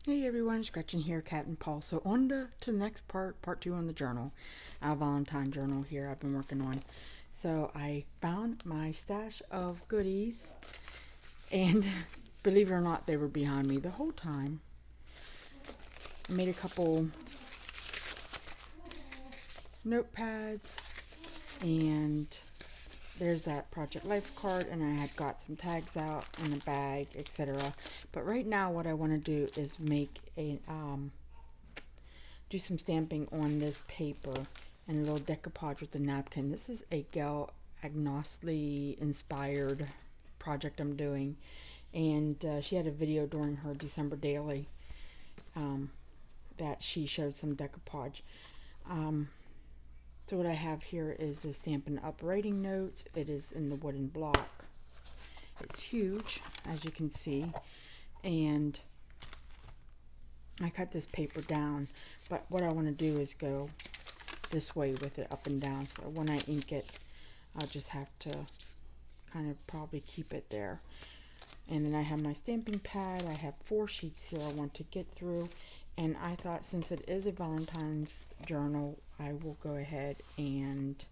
Hey everyone, it's Gretchen here, Catnpaws. So on to the next part 2 on the journal, Valentine journal here I've been working on. So I found my stash of goodies, and believe it or not, they were behind me the whole time. I made a couple notepads, and there's that Project Life card, and I had got some tags out in a bag, etc. But right now what I want to do is make a do some stamping on this paper and a little decoupage with the napkin. This is a Gal Agnostically inspired project I'm doing, and she had a video during her December daily that she showed some decoupage. So what I have here is a Stampin' Up! Writing notes. It is in the wooden block. It's huge, as you can see, and I cut this paper down, but what I want to do is go this way with it, up and down, so when I ink it, I'll just have to kind of probably keep it there. And then I have my stamping pad. I have 4 sheets here I want to get through, and I thought since it is a Valentine's journal, I will go ahead and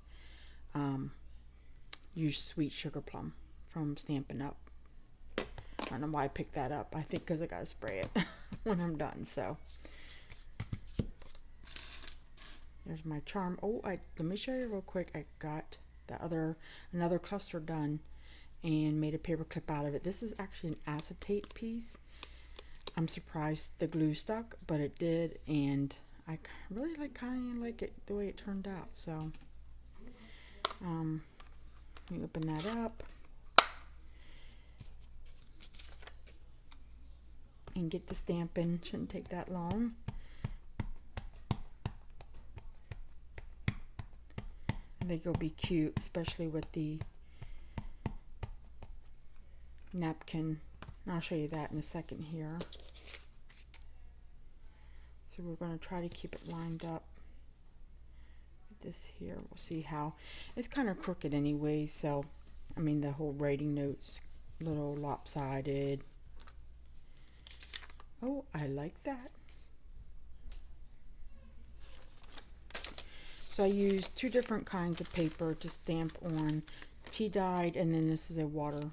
use Sweet Sugar Plum from Stampin' Up. I don't know why I picked that up. I think because I gotta spray it when I'm done. So there's my charm. Oh, let me show you real quick. I got another cluster done and made a paper clip out of it. This is actually an acetate piece. I'm surprised the glue stuck, but it did, and I really kind of like it the way it turned out. So you open that up and get the stamping. Shouldn't take that long. I think it'll be cute, especially with the napkin. I'll show you that in a second here. So we're going to try to keep it lined up with this here. We'll see how. It's kind of crooked anyway, so I mean the whole writing notes a little lopsided. Oh, I like that. So I used 2 different kinds of paper to stamp on, tea dyed, and then this is a water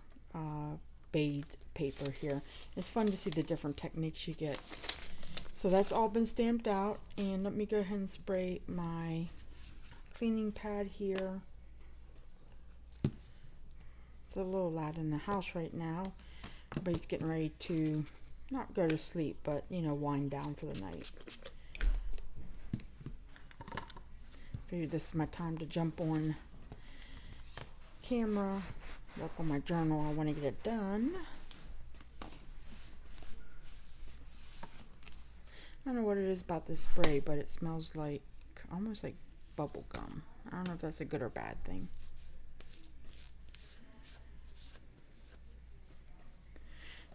bathed paper here. It's fun to see the different techniques you get. So that's all been stamped out, and let me go ahead and spray my cleaning pad here. It's a little loud in the house right now. Everybody's getting ready to not go to sleep, but wind down for the night. Figured this is my time to jump on camera, work on my journal. I want to get it done. I don't know what it is about this spray, but it smells like almost like bubble gum. I don't know if that's a good or bad thing.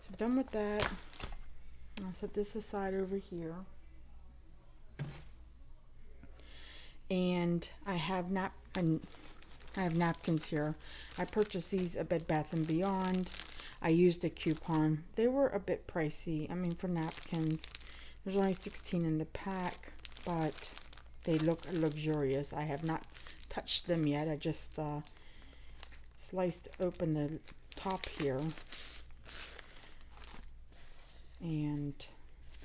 So done with that. I'll set this aside over here. And I have napkins here. I purchased these at Bed Bath & Beyond. I used a coupon. They were a bit pricey. I mean, for napkins. There's only 16 in the pack, but they look luxurious. I have not touched them yet. I just sliced open the top here. And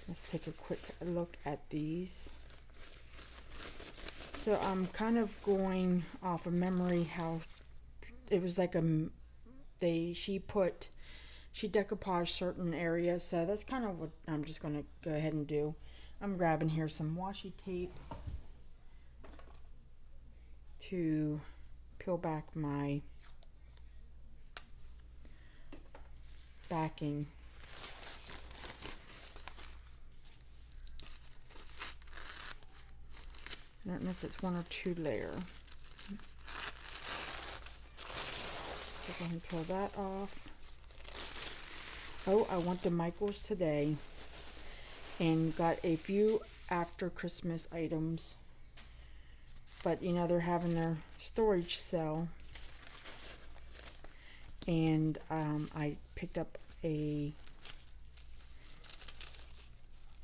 let's take a quick look at these. So I'm kind of going off of memory how it was like she decoupaged certain areas, so that's kind of what I'm just going to go ahead and do. I'm grabbing here some washi tape to peel back my backing. I don't know if it's 1 or 2 layer. So go ahead and peel that off. Oh, I went to Michael's today and got a few after Christmas items. But they're having their storage sale. And I picked up a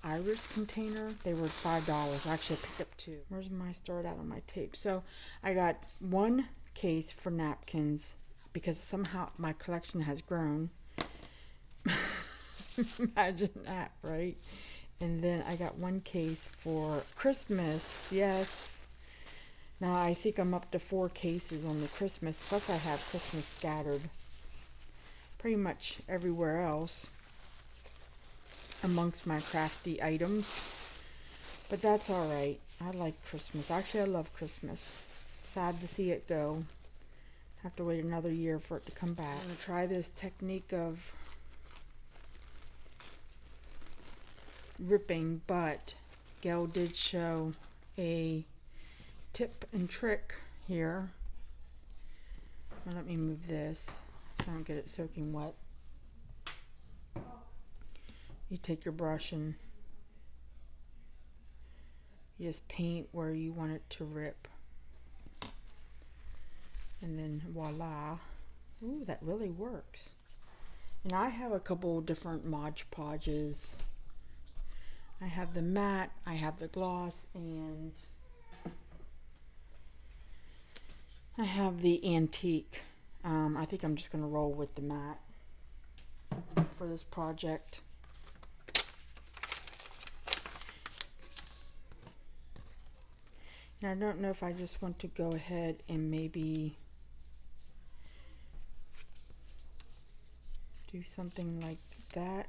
iris container. They were $5. Actually, I picked up two. Where's my start out on my tape? So I got one case for napkins because somehow my collection has grown. Imagine that, right? And then I got one case for Christmas. Yes. Now I think I'm up to 4 cases on the Christmas. Plus I have Christmas scattered pretty much everywhere else amongst my crafty items. But that's alright. I like Christmas. Actually, I love Christmas. Sad to see it go. Have to wait another year for it to come back. I'm going to try this technique of ripping, but Gail did show a tip and trick here. Now let me move this so I don't get it soaking wet. You take your brush and you just paint where you want it to rip. And then voila. Ooh, that really works. And I have a couple different Mod Podges. I have the matte, I have the gloss, and I have the antique. I think I'm just going to roll with the matte for this project. Now I don't know if I just want to go ahead and maybe do something like that.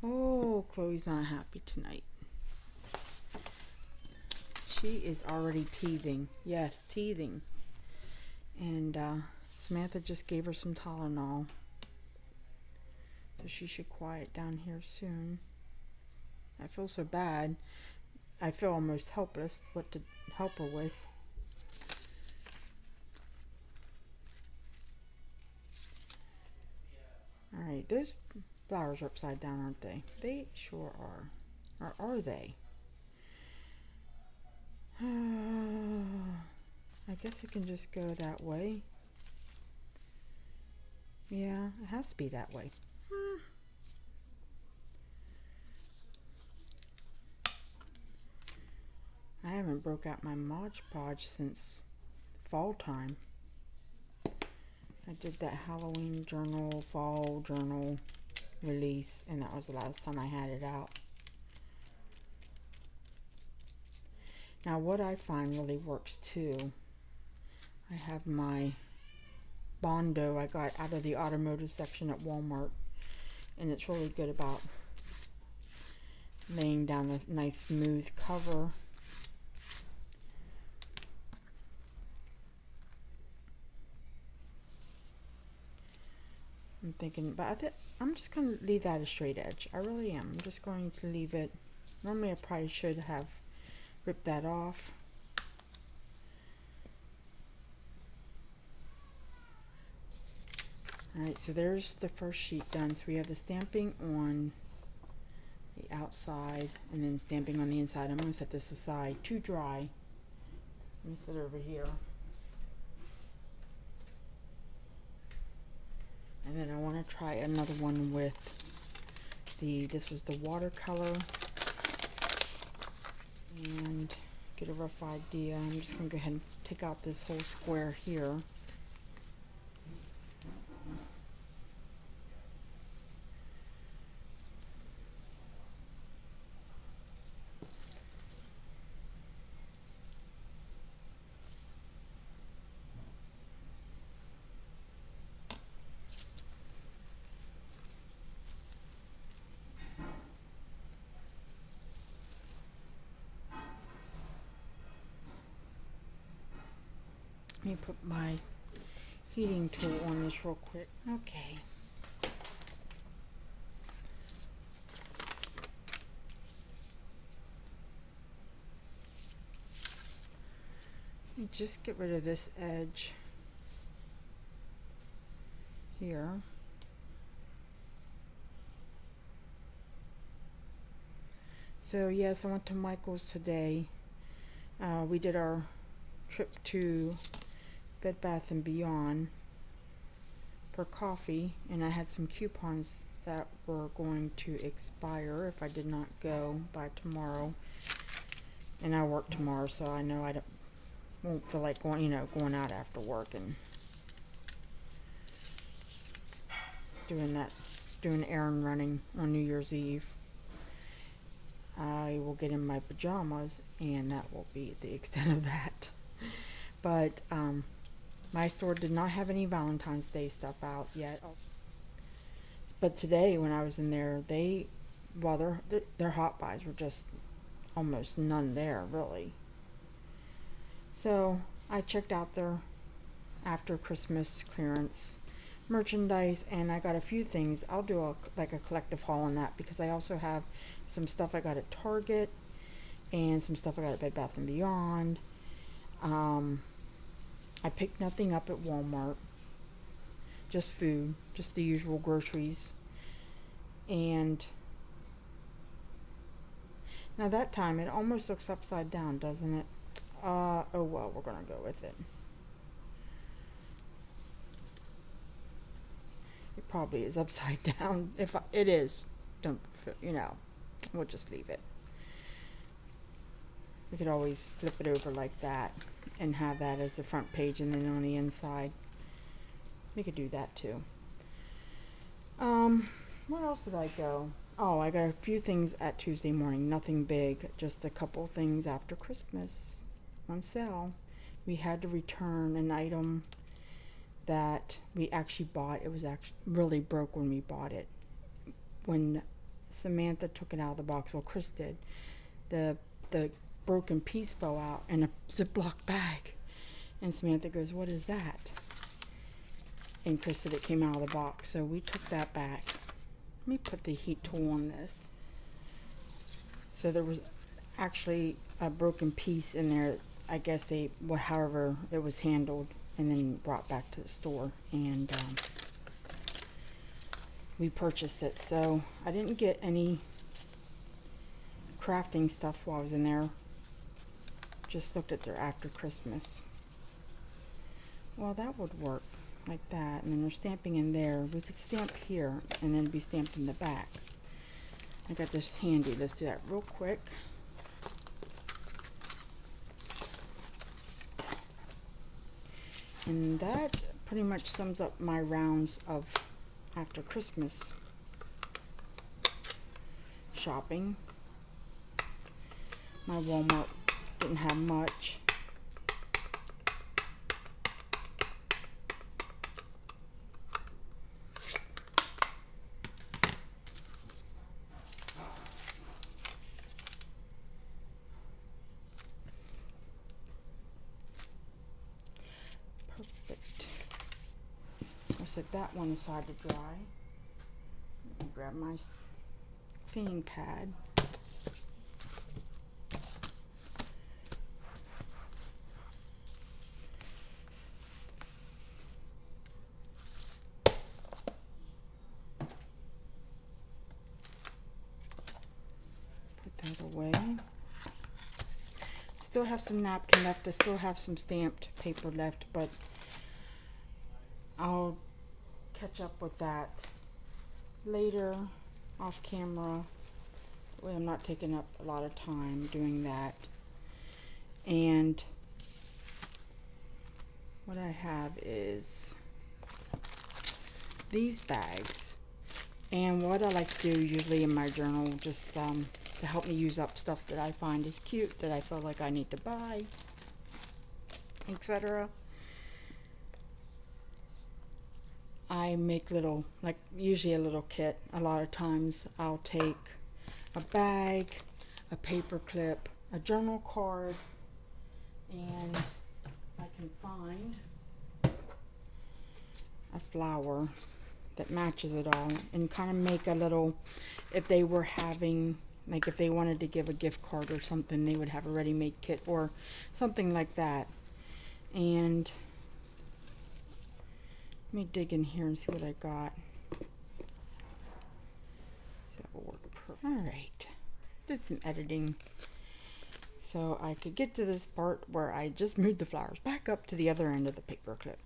Oh, Chloe's not happy tonight. She is already teething. Yes, teething. And Samantha just gave her some Tylenol. So she should quiet down here soon. I feel so bad. I feel almost helpless what to help her with. Alright, those flowers are upside down, aren't they? They sure are. Or are they? I guess it can just go that way. Yeah, it has to be that way. I haven't broke out my Mod Podge since fall time. I did that Halloween journal, fall journal release, and that was the last time I had it out. Now what I find really works too, I have my Bondo I got out of the automotive section at Walmart, and it's really good about laying down a nice smooth cover. I'm thinking, but I'm just going to leave that a straight edge. I really am. I'm just going to leave it. Normally I probably should have ripped that off. Alright, so there's the first sheet done. So we have the stamping on the outside and then stamping on the inside. I'm going to set this aside to dry. Let me sit over here. And then I want to try another one with this was the watercolor, and get a rough idea. I'm just going to go ahead and take out this whole square here. Let me put my heating tool on this real quick. Okay. And just get rid of this edge here. So yes, I went to Michael's today. We did our trip to Bed Bath & Beyond, for coffee, and I had some coupons that were going to expire if I did not go by tomorrow. And I work tomorrow, so I know won't feel like going out after work and doing errand running on New Year's Eve. I will get in my pajamas, and that will be the extent of that. But my store did not have any Valentine's Day stuff out yet. But today, when I was in there, their hot buys were just almost none there, really. So I checked out their after Christmas clearance merchandise, and I got a few things. I'll do a collective haul on that, because I also have some stuff I got at Target and some stuff I got at Bed Bath & Beyond. I picked nothing up at Walmart, just food, just the usual groceries. And now that time it almost looks upside down, doesn't it? Oh well, we're gonna go with it. It probably is upside down. If it is, we'll just leave it. We could always flip it over like that and have that as the front page, and then on the inside we could do that too. Where else did I go? Oh, I got a few things at Tuesday morning. Nothing big, just a couple things after Christmas on sale. We had to return an item that we actually bought. It was actually really broke when we bought it. When Samantha took it out of the box, well, Chris did, the broken piece fell out in a Ziploc bag. And Samantha goes, "What is that?" And Chris said it came out of the box. So we took that back. Let me put the heat tool on this. So there was actually a broken piece in there. I guess however it was handled, and then brought back to the store, and we purchased it. So I didn't get any crafting stuff while I was in there. Just looked at their after Christmas. Well, that would work like that, and then there's stamping in there. We could stamp here and then be stamped in the back. I got this handy. Let's do that real quick. And that pretty much sums up my rounds of after Christmas shopping. My Walmart didn't have much. Perfect. I'll set that one aside to dry. Let me grab my cleaning pad. Put that away. Still have some napkin left. I still have some stamped paper left, but I'll catch up with that later off camera. Well, I'm not taking up a lot of time doing that. And what I have is these bags. And what I like to do usually in my journal, just to help me use up stuff that I find is cute, that I feel like I need to buy, etc. I make usually a little kit. A lot of times I'll take a bag, a paper clip, a journal card, and I can find a flower that matches it all, and kind of make a little, if they were having, like if they wanted to give a gift card or something, they would have a ready-made kit or something like that. And let me dig in here and see what I got. See if it will work perfect. Alright, did some editing so I could get to this part where I just moved the flowers back up to the other end of the paper clip.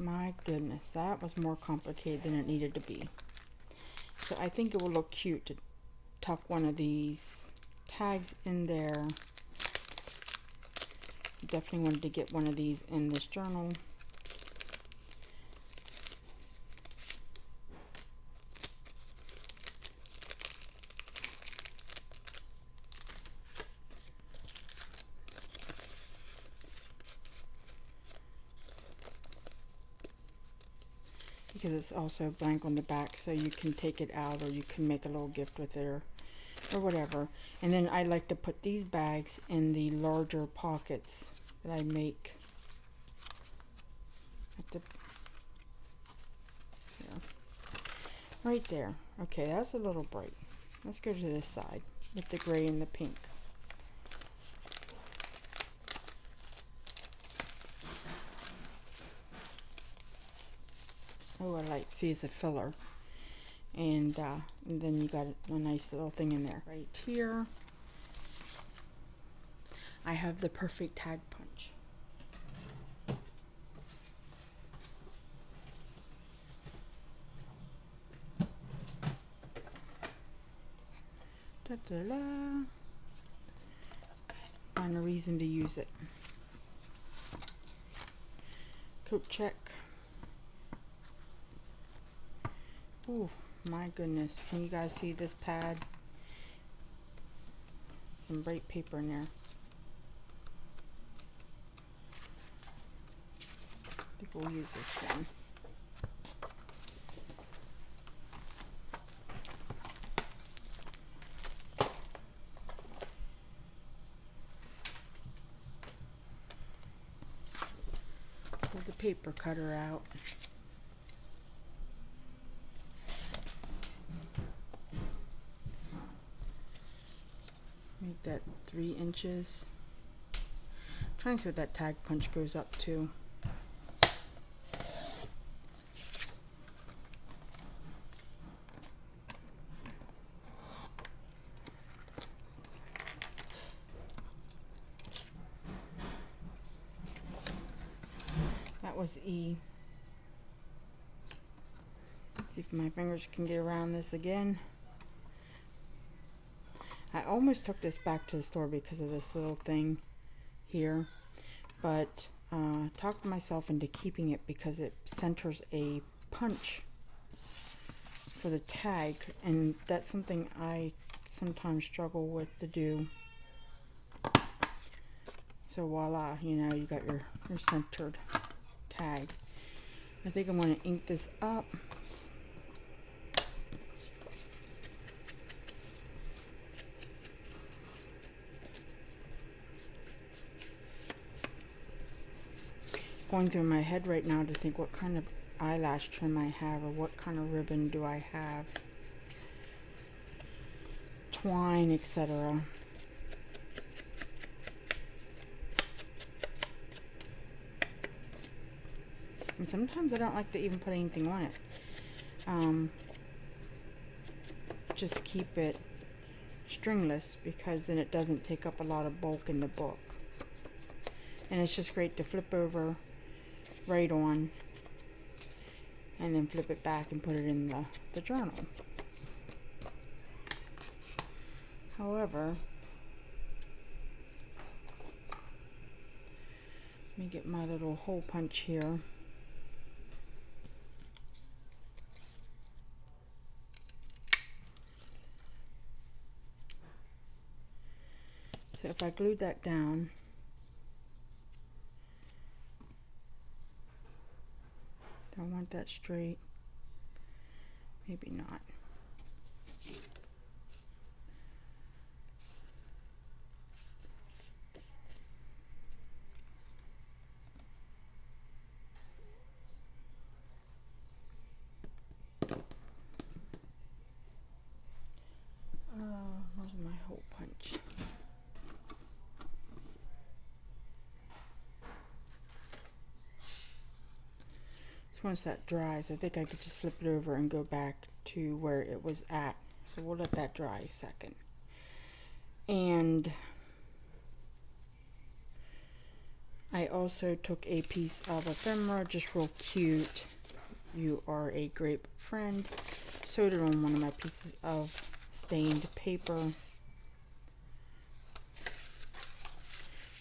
My goodness, that was more complicated than it needed to be. So I think it will look cute to tuck one of these tags in there. Definitely wanted to get one of these in this journal. Because it's also blank on the back, so you can take it out or you can make a little gift with it or whatever. And then I like to put these bags in the larger pockets that I make at the right there. Okay, that's a little bright. Let's go to this side with the gray and the pink. Oh, I like, see, it's a filler. And then you got a nice little thing in there. Right here, I have the perfect tag punch. Da-da-da. Find a reason to use it. Coat check. Oh my goodness, can you guys see this pad? Some bright paper in there. I think we'll use this one. Pull the paper cutter out. Make that 3 inches. I'm trying to see what that tag punch goes up to. That was E. See if my fingers can get around this again. I almost took this back to the store because of this little thing here, but talked myself into keeping it because it centers a punch for the tag, and that's something I sometimes struggle with to do. So voila, you know, you got your centered tag. I think I'm going to ink this up. Going through my head right now to think what kind of eyelash trim I have, or what kind of ribbon do I have, twine, etc. And sometimes I don't like to even put anything on it. Just keep it stringless because then it doesn't take up a lot of bulk in the book. And it's just great to flip over right on and then flip it back and put it in the journal. However, let me get my little hole punch here. So if I glued that down, do I want that straight? Maybe not. Where's my hole punch? So once that dries, I think I could just flip it over and go back to where it was at. So we'll let that dry a second. And I also took a piece of ephemera, just real cute. You are a great friend. Sewed it on one of my pieces of stained paper.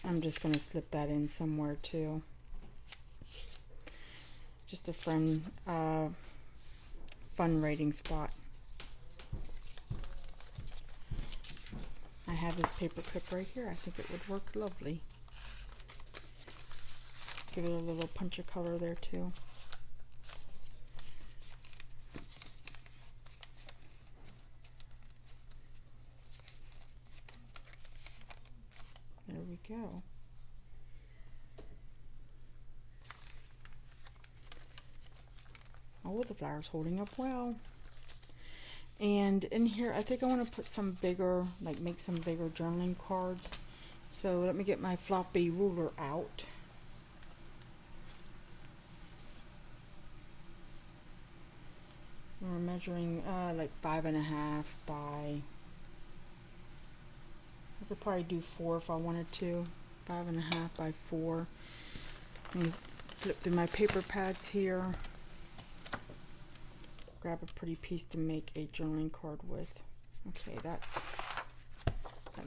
I'm just going to slip that in somewhere too. Just a friend fun writing spot. I have this paper clip right here. I think it would work lovely. Give it a little punch of color there too. There we go. Oh, the flower's holding up well. And in here, I think I want to put some bigger, like make some bigger journaling cards. So let me get my floppy ruler out. We're measuring like 5.5 by, I could probably do 4 if I wanted to. 5.5 by 4. Let me flip through my paper pads here. Grab a pretty piece to make a journaling card with. Okay, that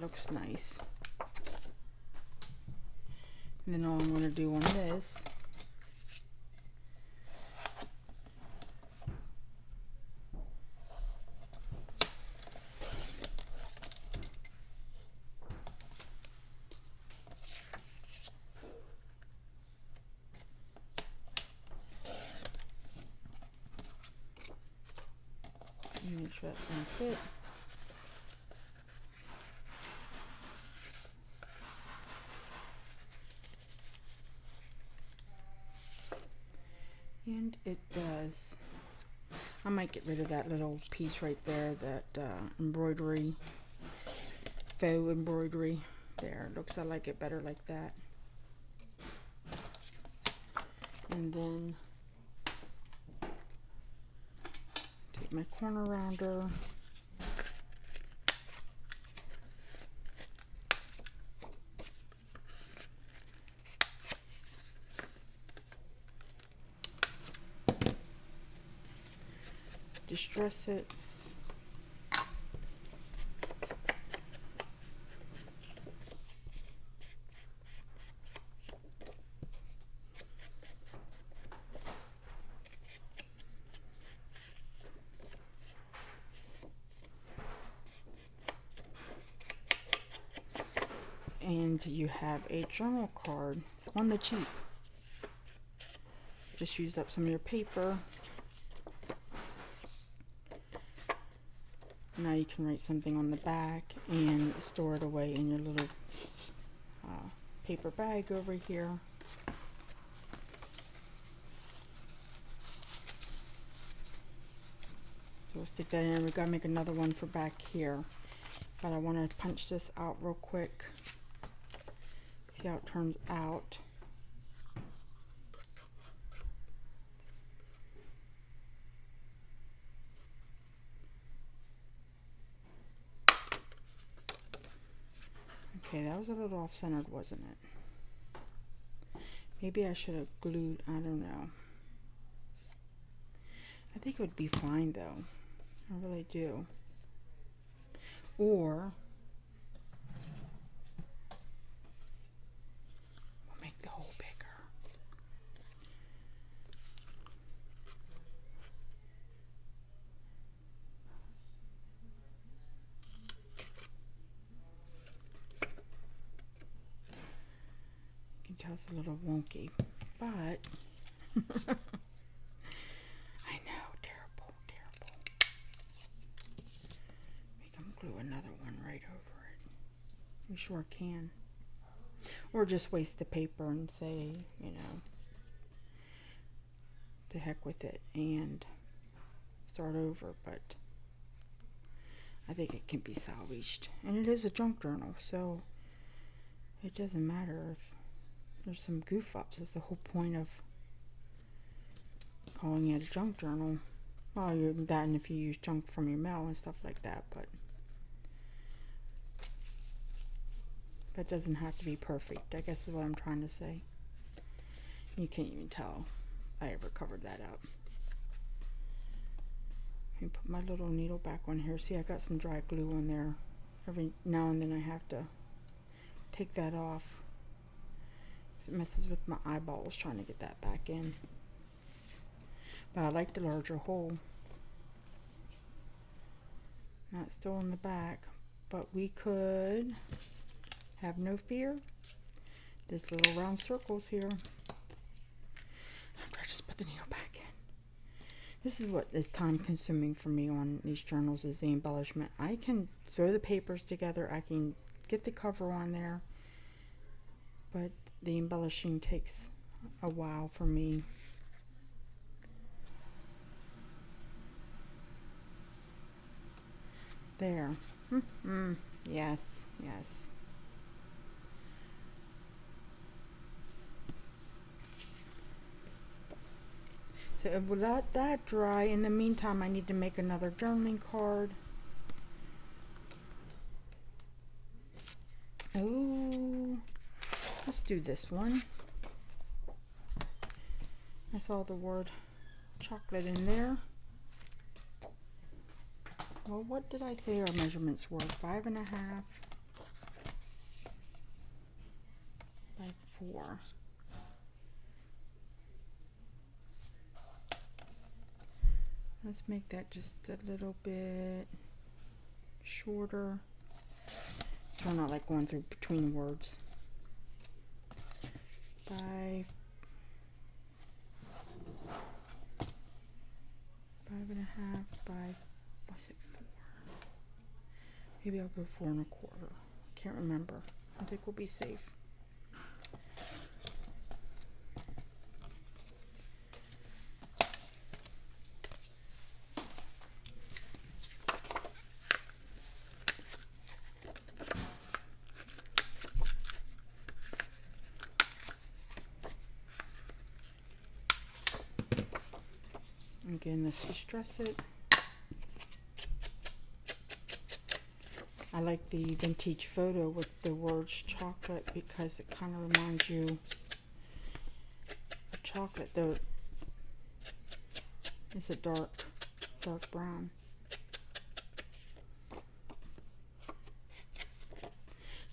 looks nice. And then all I'm going to do on this make sure that's going to fit. And it does. I might get rid of that little piece right there, that embroidery, faux embroidery. There, looks, I like it better like that. And then take my corner rounder. Distress it. And you have a journal card on the cheap. Just used up some of your paper. Now you can write something on the back and store it away in your little paper bag over here. So we'll stick that in. We've got to make another one for back here. But I want to punch this out real quick. See how it turns out. Okay, that was a little off-centered, wasn't it? Maybe I should have glued, I don't know. I think it would be fine though. I really do. Or we'll make the hole bigger. You can tell it's a little wonky, but I know, terrible, terrible. We can glue another one right over it. We sure can. Or just waste the paper and say, you know, to heck with it and start over. But I think it can be salvaged. And it is a junk journal, so it doesn't matter if there's some goof ups. That's the whole point of calling it a junk journal. Well, that and if you use junk from your mail and stuff like that, but that doesn't have to be perfect, I guess is what I'm trying to say. You can't even tell I ever covered that up. Let me put my little needle back on here. See, I got some dry glue on there. Every now and then I have to take that off. It messes with my eyeballs trying to get that back in. But I like the larger hole. That's still in the back, but we could have no fear. There's little round circles here. After I just put the needle back in. This is what is time consuming for me on these journals, is the embellishment. I can throw the papers together, I can get the cover on there, but the embellishing takes a while for me. There. Yes, yes. So we'll let that dry. In the meantime, I need to make another journaling card. Oh, let's do this one. I saw the word chocolate in there. Well, what did I say our measurements were? 5.5 by 4. Let's make that just a little bit shorter, so we're not like going through between words. 5.5 by, was it 4? Maybe I'll go 4 1/4. Can't remember. I think we'll be safe. Again, let's distress it. I like the vintage photo with the words chocolate because it kind of reminds you of chocolate, though it's a dark brown.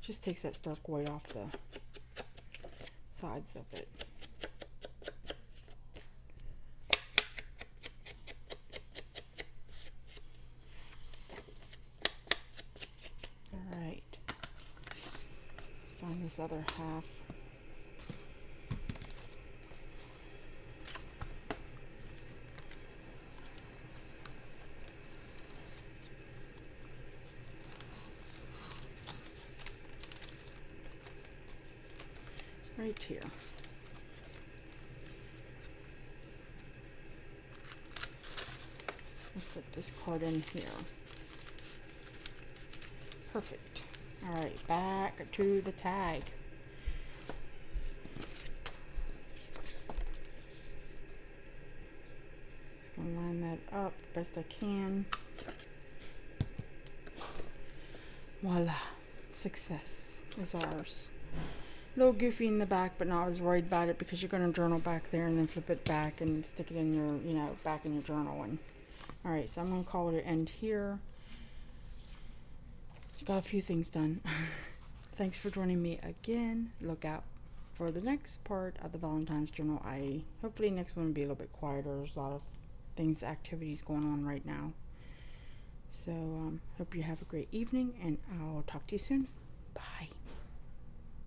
Just takes that stark white off the sides of it. Find this other half. Right here. Let's put this card in here. Perfect. Alright, back to the tag. Just going to line that up the best I can. Voila. Success is ours. A little goofy in the back, but not as worried about it because you're going to journal back there and then flip it back and stick it in your, back in your journal. And alright, so I'm going to call it an end here. Got a few things done. Thanks for joining me again. Look out for the next part of the Valentine's journal. Hopefully next one will be a little bit quieter. There's a lot of activities going on right now. So hope you have a great evening, and I'll talk to you soon. Bye.